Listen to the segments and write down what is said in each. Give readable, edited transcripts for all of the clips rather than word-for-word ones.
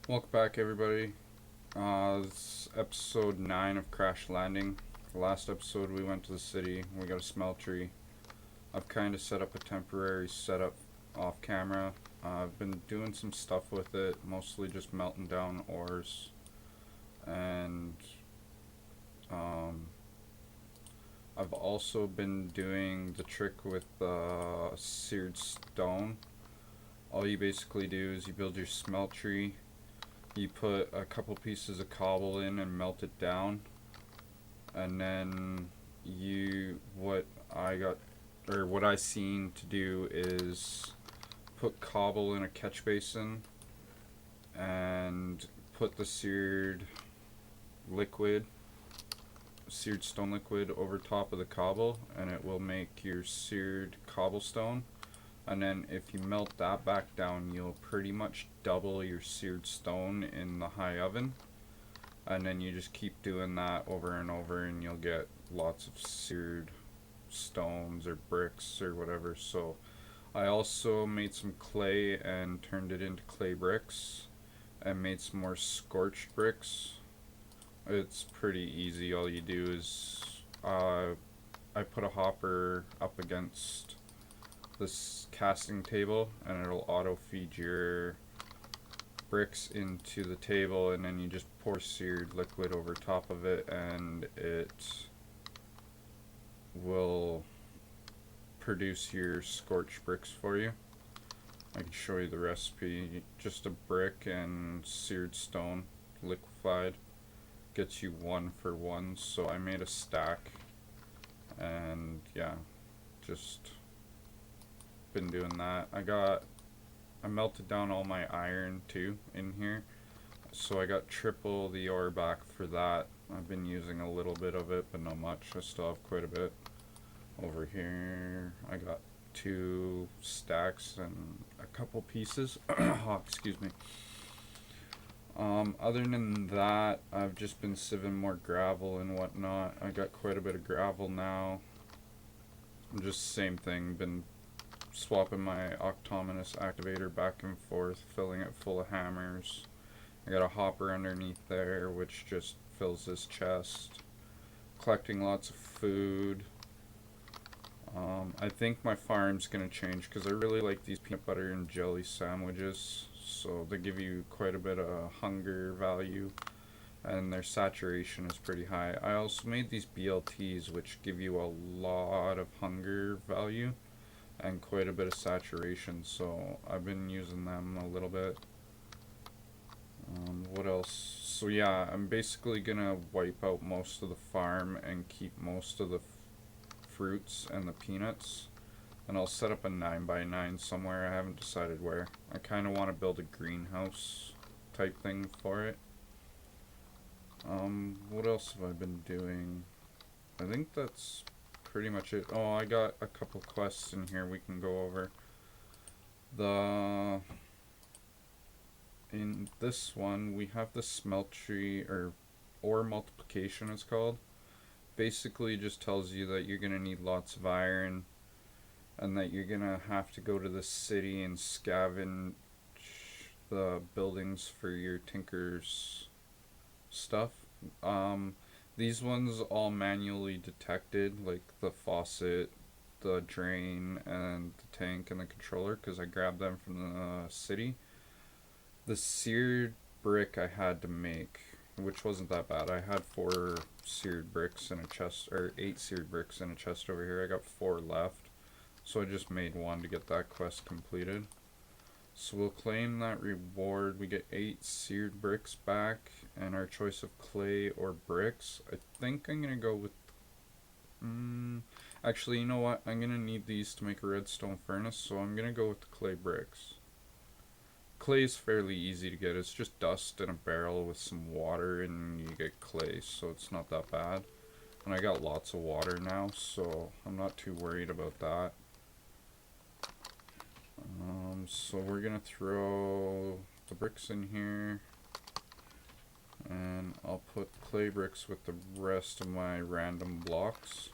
Welcome back, everybody. This is episode 9 of Crash Landing. The last episode, we went to the city. We got a smeltery. I've kind of set up a temporary setup off camera. I've been doing some stuff with it, mostly just melting down ores. And um, I've also been doing the trick with seared stone. All you basically do is you build your smeltery. You put a couple pieces of cobble in and melt it down, and then what I seen to do is put cobble in a catch basin and put the liquid seared stone liquid over top of the cobble, and it will make your seared cobblestone. And then if you melt that back down, you'll pretty much double your seared stone in the high oven. And then you just keep doing that over and over, and you'll get lots of seared stones or bricks or whatever. So I also made some clay and turned it into clay bricks and made some more scorched bricks. It's pretty easy. All you do is I put a hopper up against this casting table, and it'll auto feed your bricks into the table, and then you just pour seared liquid over top of it, and it will produce your scorched bricks for you. I can show you the recipe. Just a brick and seared stone liquefied gets you 1 for 1. So I made a stack, and yeah, just been doing that. I melted down all my iron too in here, so I got triple the ore back for that. I've been using a little bit of it, but not much. I still have quite a bit. Over here I got 2 stacks and a couple pieces. Oh, excuse me. Other than that, I've just been sieving more gravel and whatnot. I got quite a bit of gravel now. Just same thing, been swapping my octominous activator back and forth, filling it full of hammers. I got a hopper underneath there which just fills this chest. Collecting lots of food. I think my farm's gonna change because I really like these peanut butter and jelly sandwiches, so they give you quite a bit of hunger value, and their saturation is pretty high. I also made these BLTs which give you a lot of hunger value and quite a bit of saturation, so I've been using them a little bit. What else? So yeah, I'm basically gonna wipe out most of the farm and keep most of the fruits and the peanuts, and I'll set up a 9x9 somewhere. I haven't decided where. I kind of want to build a greenhouse type thing for it. What else have I been doing? I think that's pretty much it. Oh, I got a couple quests in here we can go over. In this one, we have the smeltery, or ore multiplication it's called. Basically just tells you that you're gonna need lots of iron, and that you're gonna have to go to the city and scavenge the buildings for your tinker's stuff. These ones all manually detected, like the faucet, the drain, and the tank and the controller, because I grabbed them from the city. The seared brick I had to make, which wasn't that bad. I had 4 seared bricks in a chest, or 8 seared bricks in a chest over here. I got 4 left, so I just made 1 to get that quest completed. So we'll claim that reward. We get 8 seared bricks back, and our choice of clay or bricks. I think I'm gonna go with actually, you know what, I'm gonna need these to make a redstone furnace, so I'm gonna go with the clay bricks. Clay is fairly easy to get. It's just dust in a barrel with some water, and you get clay, so it's not that bad. And I got lots of water now, so I'm not too worried about that. So we're gonna throw the bricks in here, and I'll put clay bricks with the rest of my random blocks.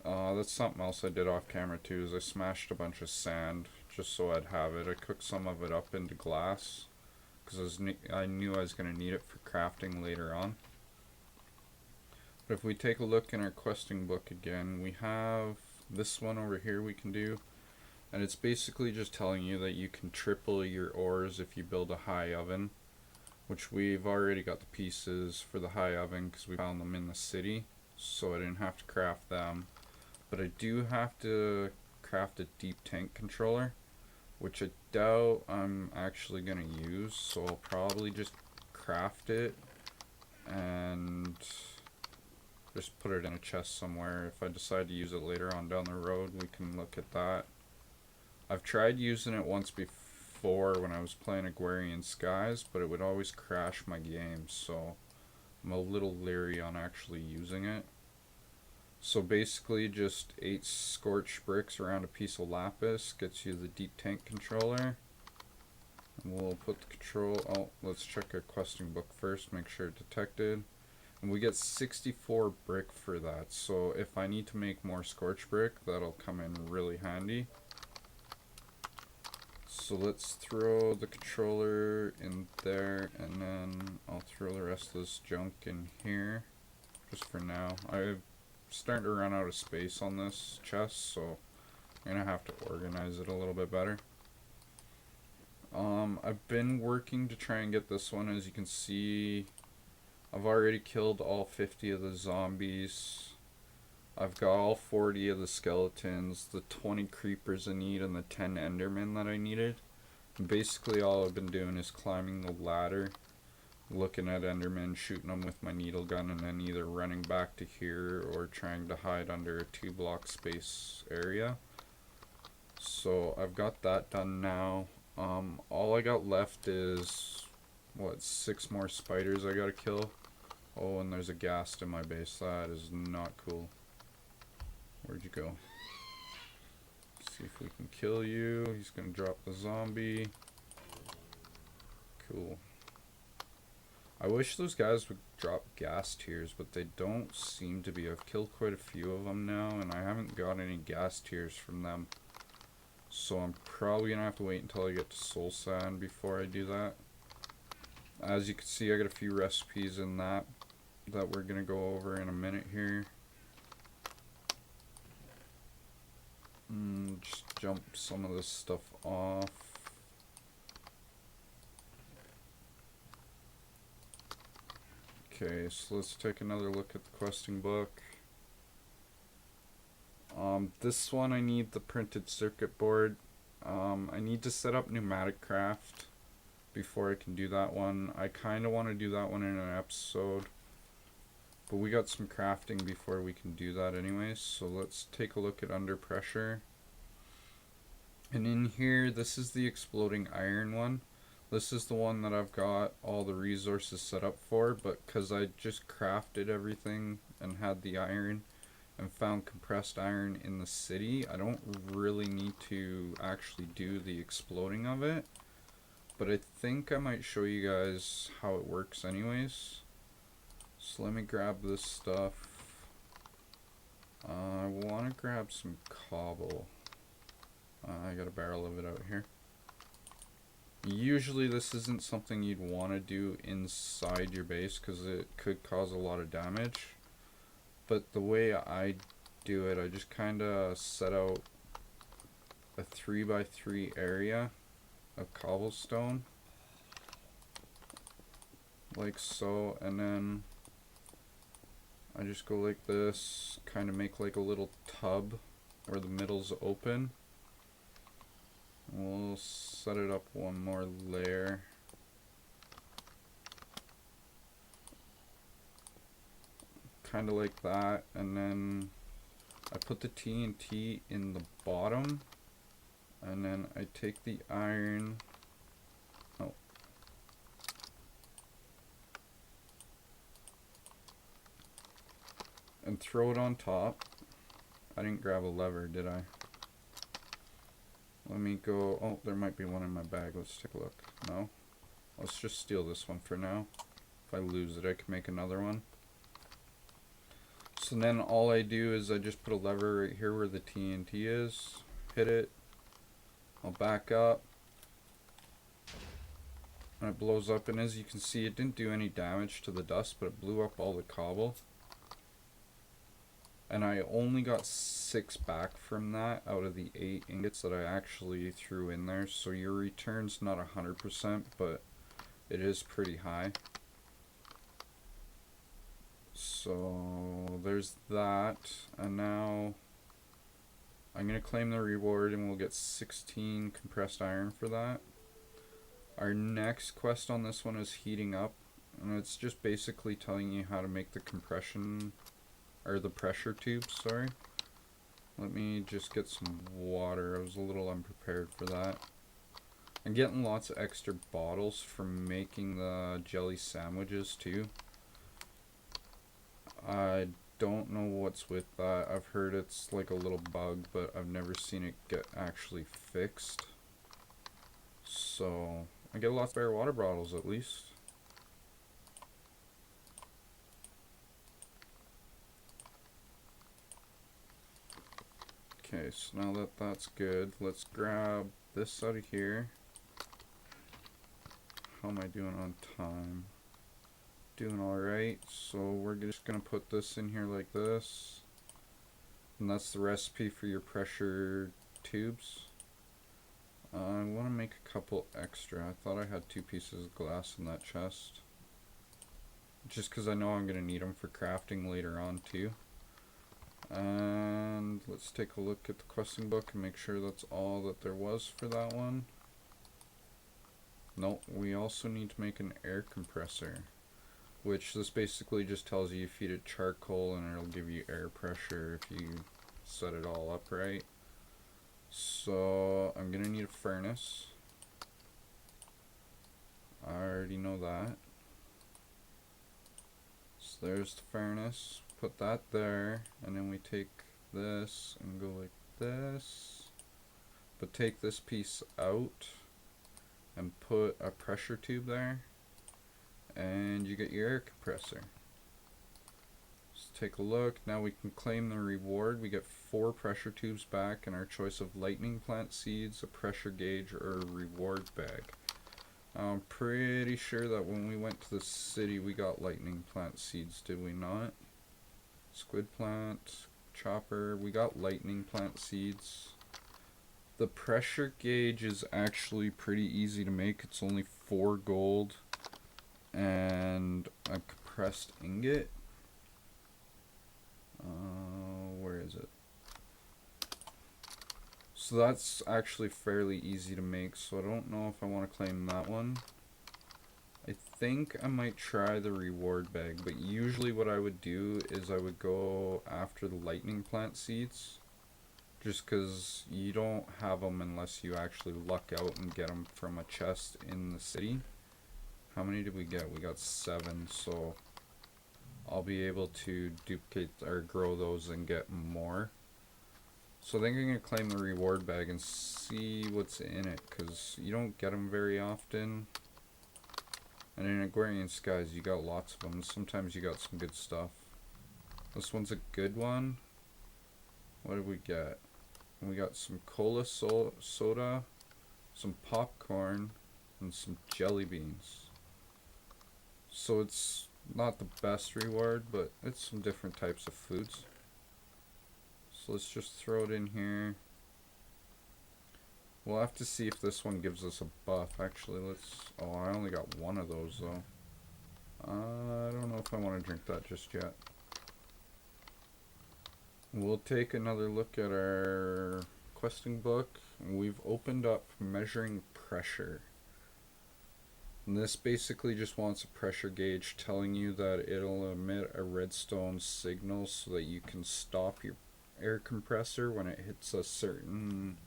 That's something else I did off camera too, is I smashed a bunch of sand just so I'd have it. I cooked some of it up into glass, because I knew I was going to need it for crafting later on. But if we take a look in our questing book again, we have this one over here we can do. And it's basically just telling you that you can triple your ores if you build a high oven. Which we've already got the pieces for the high oven because we found them in the city. So I didn't have to craft them. But I do have to craft a deep tank controller, which I doubt I'm actually going to use. So I'll probably just craft it and just put it in a chest somewhere. If I decide to use it later on down the road, we can look at that. I've tried using it once before when I was playing Agrarian Skies, but it would always crash my game, so I'm a little leery on actually using it. So basically just 8 scorched bricks around a piece of lapis gets you the deep tank controller. And we'll put the control, oh, let's check our questing book first, make sure it's detected. And we get 64 brick for that, so if I need to make more scorched brick, that'll come in really handy. So let's throw the controller in there, and then I'll throw the rest of this junk in here, just for now. I'm starting to run out of space on this chest, so I'm going to have to organize it a little bit better. I've been working to try and get this one. As you can see, I've already killed all 50 of the zombies. I've got all 40 of the skeletons, the 20 creepers I need, and the 10 endermen that I needed. And basically all I've been doing is climbing the ladder, looking at endermen, shooting them with my needle gun, and then either running back to here or trying to hide under a 2-block space area. So I've got that done now. All I got left is, what, 6 more spiders I gotta kill. Oh, and there's a ghast in my base. That is not cool. Where'd you go? Let's see if we can kill you. He's gonna drop the zombie. Cool. I wish those guys would drop gas tiers, but they don't seem to be. I've killed quite a few of them now, and I haven't got any gas tiers from them. So I'm probably gonna have to wait until I get to soul sand before I do that. As you can see, I got a few recipes in that we're gonna go over in a minute here. Just jump some of this stuff off. Okay, so let's take another look at the questing book. This one I need the printed circuit board. I need to set up pneumatic craft before I can do that one. I kind of want to do that one in an episode, but we got some crafting before we can do that anyways. So let's take a look at under pressure. And in here, this is the exploding iron one. This is the one that I've got all the resources set up for, but because I just crafted everything and had the iron and found compressed iron in the city, I don't really need to actually do the exploding of it. But I think I might show you guys how it works anyways. So let me grab this stuff. I want to grab some cobble. I got a barrel of it out here. Usually this isn't something you'd want to do inside your base because it could cause a lot of damage. But the way I do it, I just kind of set out a 3x3 area of cobblestone. Like so, and then I just go like this, kind of make like a little tub where the middle's open. We'll set it up one more layer. Kind of like that, and then I put the TNT in the bottom, and then I take the iron. Oh. And throw it on top. I didn't grab a lever, did I? Let me go. Oh, there might be one in my bag. Let's take a look. No? Let's just steal this one for now. If I lose it, I can make another one. So then all I do is I just put a lever right here where the TNT is. Hit it. I'll back up. and it blows up, and as you can see, it didn't do any damage to the dust, but it blew up all the cobble. And I only got 6 back from that out of the 8 ingots that I actually threw in there. So your return's not 100%, but it is pretty high. So there's that. And now I'm going to claim the reward, and we'll get 16 compressed iron for that. Our next quest on this one is heating up. And it's just basically telling you how to make the compression, or the pressure tubes, sorry. Let me just get some water. I was a little unprepared for that. I'm getting lots of extra bottles from making the jelly sandwiches too. I don't know what's with that. I've heard it's like a little bug, but I've never seen it get actually fixed. So I get a lot of spare water bottles at least. Okay, so now that that's good, let's grab this out of here. How am I doing on time? Doing alright, so we're just gonna put this in here like this. And that's the recipe for your pressure tubes. I want to make a couple extra. I thought I had 2 pieces of glass in that chest. Just because I know I'm going to need them for crafting later on too. And let's take a look at the questing book and make sure that's all that there was for that one. Nope, we also need to make an air compressor, which this basically just tells you feed it charcoal and it'll give you air pressure if you set it all up right. So I'm gonna need a furnace. I already know that. So there's the furnace. Put that there, and then we take this and go like this. But take this piece out and put a pressure tube there, and you get your air compressor. Let's take a look. Now we can claim the reward. We get 4 pressure tubes back and our choice of lightning plant seeds, a pressure gauge, or a reward bag. I'm pretty sure that when we went to the city we got lightning plant seeds, did we not? Squid plant, chopper, we got lightning plant seeds. The pressure gauge is actually pretty easy to make. It's only 4 gold and a compressed ingot. Where is it? So that's actually fairly easy to make, so I don't know if I want to claim that one. I think I might try the reward bag, but usually what I would do is I would go after the lightning plant seeds, just because you don't have them unless you actually luck out and get them from a chest in the city. How many did we get? We got 7, so I'll be able to duplicate or grow those and get more. So I think I'm going to claim the reward bag and see what's in it, because you don't get them very often. And in Agrarian Skies you got lots of them. Sometimes you got some good stuff. This one's a good one. What did we get? We got some cola soda, some popcorn, and some jelly beans. So it's not the best reward, but it's some different types of foods. So let's just throw it in here. We'll have to see if this one gives us a buff. Actually, let's... Oh, I only got 1 of those, though. I don't know if I want to drink that just yet. We'll take another look at our questing book. We've opened up measuring pressure. And this basically just wants a pressure gauge telling you that it'll emit a redstone signal so that you can stop your air compressor when it hits a certain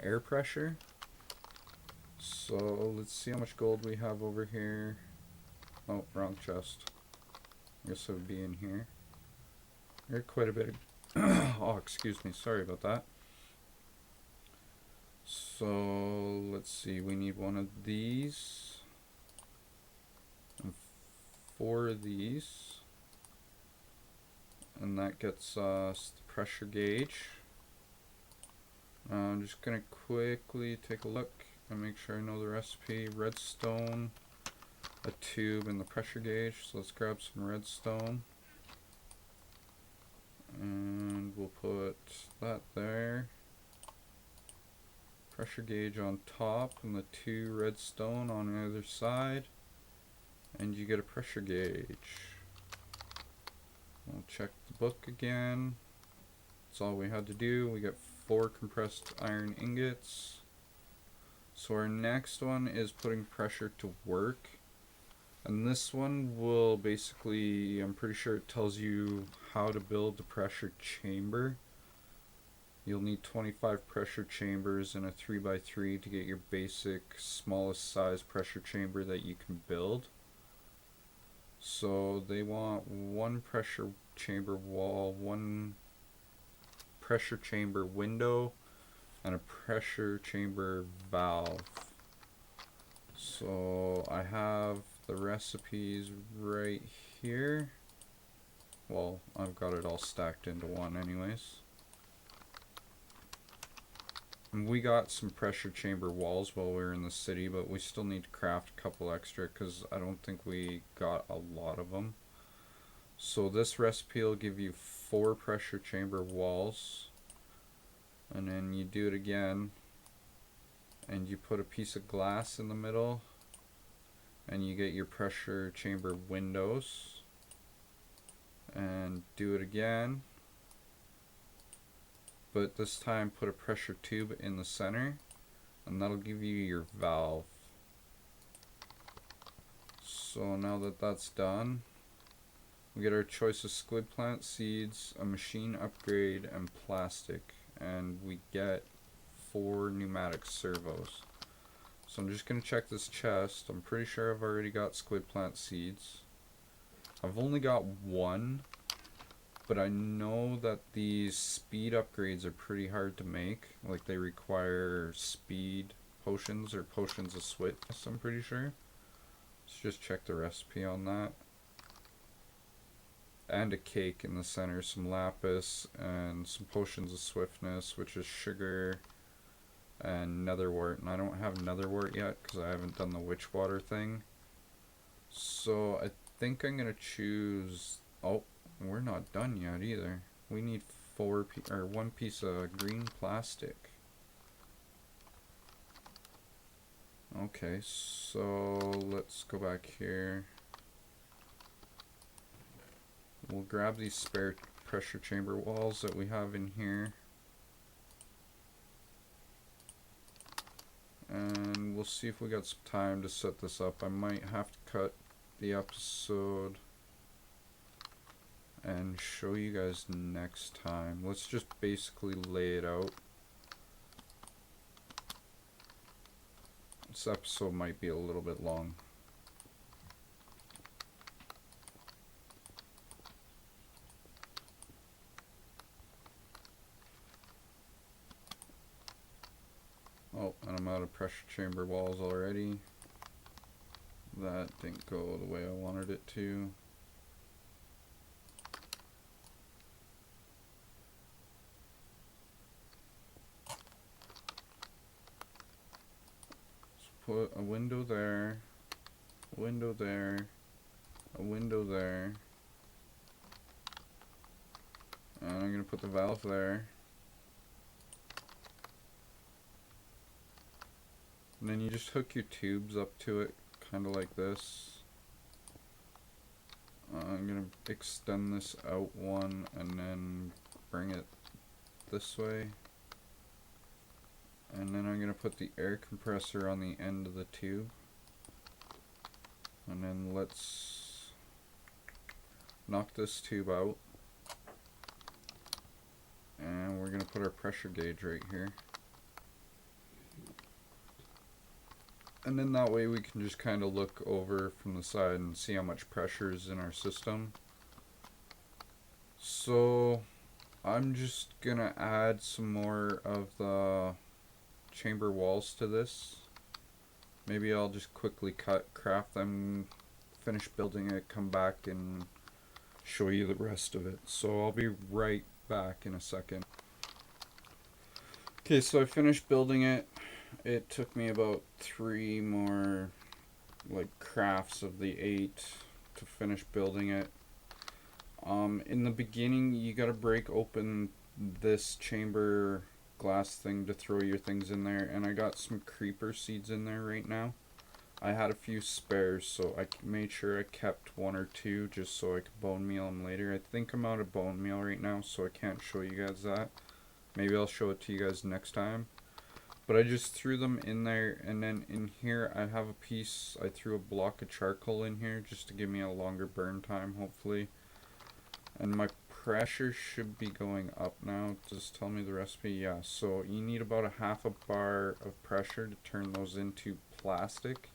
air pressure. So let's see how much gold we have over here. Oh, wrong chest. I guess it would be in here. There's quite a bit of oh, excuse me, sorry about that. So let's see, we need 1 of these and 4 of these, and that gets us the pressure gauge. I'm just gonna quickly take a look. and make sure I know the recipe. Redstone, a tube, and the pressure gauge. So let's grab some redstone. And we'll put that there. Pressure gauge on top and the 2 redstone on either side. And you get a pressure gauge. We'll check the book again. That's all we had to do. We got 4 compressed iron ingots. So our next one is putting pressure to work. And this one will basically, I'm pretty sure it tells you how to build the pressure chamber. You'll need 25 pressure chambers in a 3x3 to get your basic smallest size pressure chamber that you can build. So they want 1 pressure chamber wall, 1 pressure chamber window, and a pressure chamber valve. So I have the recipes right here. Well, I've got it all stacked into one anyways. And we got some pressure chamber walls while we were in the city, but we still need to craft a couple extra because I don't think we got a lot of them. So this recipe will give you 4 pressure chamber walls, and then you do it again and you put a piece of glass in the middle and you get your pressure chamber windows, and do it again, but this time put a pressure tube in the center, and that'll give you your valve. So now that that's done, we get our choice of squid plant seeds, a machine upgrade, and plastic, and we get 4 pneumatic servos. So I'm just going to check this chest. I'm pretty sure I've already got squid plant seeds. I've only got 1, but I know that these speed upgrades are pretty hard to make. Like, they require speed potions or potions of swiftness, I'm pretty sure. Let's just check the recipe on that. And a cake in the center, some lapis, and some potions of swiftness, which is sugar and netherwort. And I don't have netherwort yet because I haven't done the witch water thing. So I think I'm gonna choose. Oh, we're not done yet either. We need 1 piece of green plastic. Okay, so let's go back here. We'll grab these spare pressure chamber walls that we have in here, and we'll see if we got some time to set this up. I might have to cut the episode and show you guys next time. Let's just basically lay it out. This episode might be a little bit long. Oh, and I'm out of pressure chamber walls already. That didn't go the way I wanted it to. Let's put a window there, a window there, a window there. And I'm going to put the valve there. And then you just hook your tubes up to it, kind of like this. I'm going to extend this out 1 and then bring it this way. And then I'm going to put the air compressor on the end of the tube. And then let's knock this tube out. And we're going to put our pressure gauge right here. And then that way we can just kind of look over from the side and see how much pressure is in our system. So I'm just gonna add some more of the chamber walls to this. Maybe I'll just quickly craft them, finish building it, come back and show you the rest of it. So I'll be right back in a second. Okay, so I finished building it. it took me about 3 more like crafts of the 8 to finish building it. In the beginning, you gotta break open this chamber glass thing to throw your things in there, and I got some creeper seeds in there right now. I had a few spares, so I made sure I kept 1 or 2 just so I could bone meal them later. I think I'm out of bone meal right now, so I can't show you guys that. Maybe I'll show it to you guys next time. But I just threw them in there, and then in here I have a piece, I threw a block of charcoal in here just to give me a longer burn time, hopefully. And my pressure should be going up now. Just tell me the recipe. Yeah, so you need about a half a bar of pressure to turn those into plastic.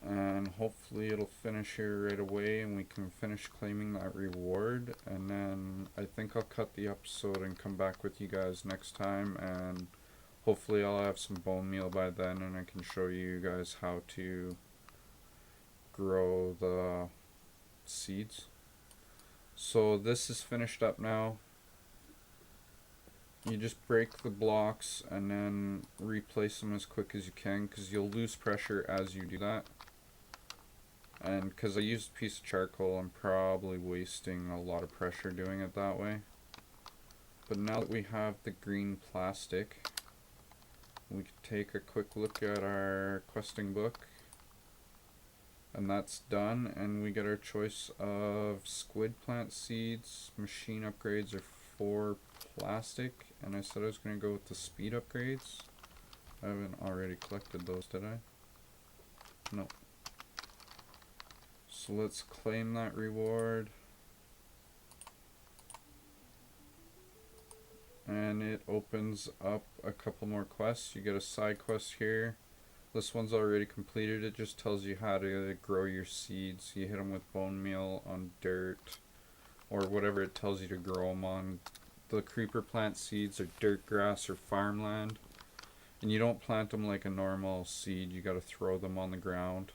And hopefully it'll finish here right away and we can finish claiming that reward. And then I think I'll cut the episode and come back with you guys next time, and hopefully I'll have some bone meal by then and I can show you guys how to grow the seeds. So this is finished up now. You just break the blocks and then replace them as quick as you can, because you'll lose pressure as you do that. And because I used a piece of charcoal, I'm probably wasting a lot of pressure doing it that way. But now that we have the green plastic, we can take a quick look at our questing book. And that's done, and we get our choice of squid plant seeds, machine upgrades, or 4 plastic. And I said I was going to go with the speed upgrades. I haven't already collected those, did I? No. So let's claim that reward. And it opens up a couple more quests. You get a side quest here. This one's already completed. It just tells you how to grow your seeds. You hit them with bone meal on dirt or whatever it tells you to grow them on. The creeper plant seeds are dirt grass or farmland. And you don't plant them like a normal seed. You gotta throw them on the ground.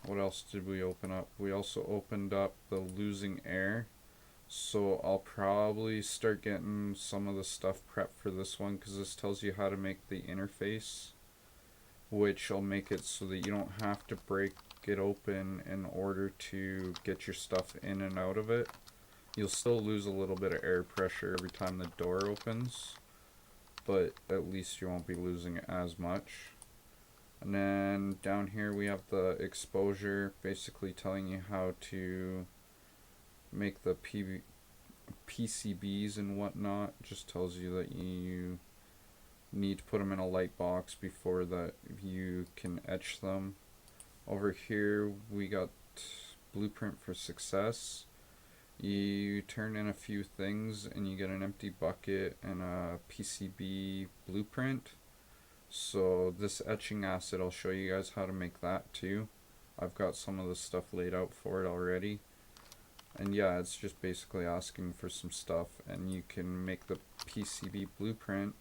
What else did we open up? We also opened up the losing air. So I'll probably start getting some of the stuff prepped for this one, because this tells you how to make the interface, which will make it so that you don't have to break it open in order to get your stuff in and out of it. You'll still lose a little bit of air pressure every time the door opens, but at least you won't be losing as much. And then down here we have the exposure, basically telling you how to make the PCBs and whatnot. Just tells you that you need to put them in a light box before that you can etch them. Over here we got blueprint for success. You turn in a few things and you get an empty bucket and a PCB blueprint. So this etching acid, I'll show you guys how to make that too. I've got some of the stuff laid out for it already. And yeah, it's just basically asking for some stuff, and you can make the PCB blueprint,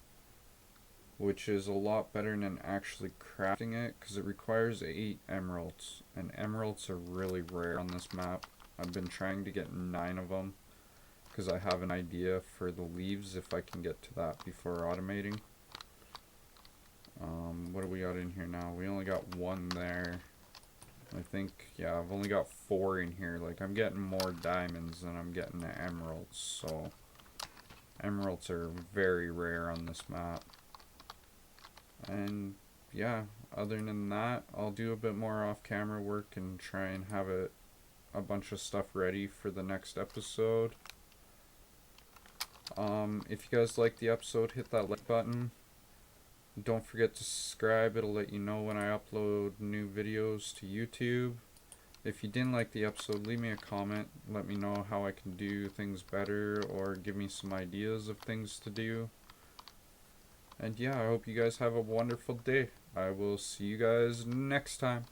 which is a lot better than actually crafting it, because it requires 8 emeralds, and emeralds are really rare on this map. I've been trying to get 9 of them, because I have an idea for the leaves if I can get to that before automating. What do we got in here now? We only got 1 there. I think, yeah, I've only got 4 in here. Like, I'm getting more diamonds than I'm getting the emeralds, so emeralds are very rare on this map. And yeah, other than that, I'll do a bit more off-camera work and try and have a bunch of stuff ready for the next episode. If you guys like the episode, hit that like button. Don't forget to subscribe. It'll let you know when I upload new videos to YouTube. If you didn't like the episode, leave me a comment. Let me know how I can do things better, or give me some ideas of things to do. And yeah, I hope you guys have a wonderful day. I will see you guys next time.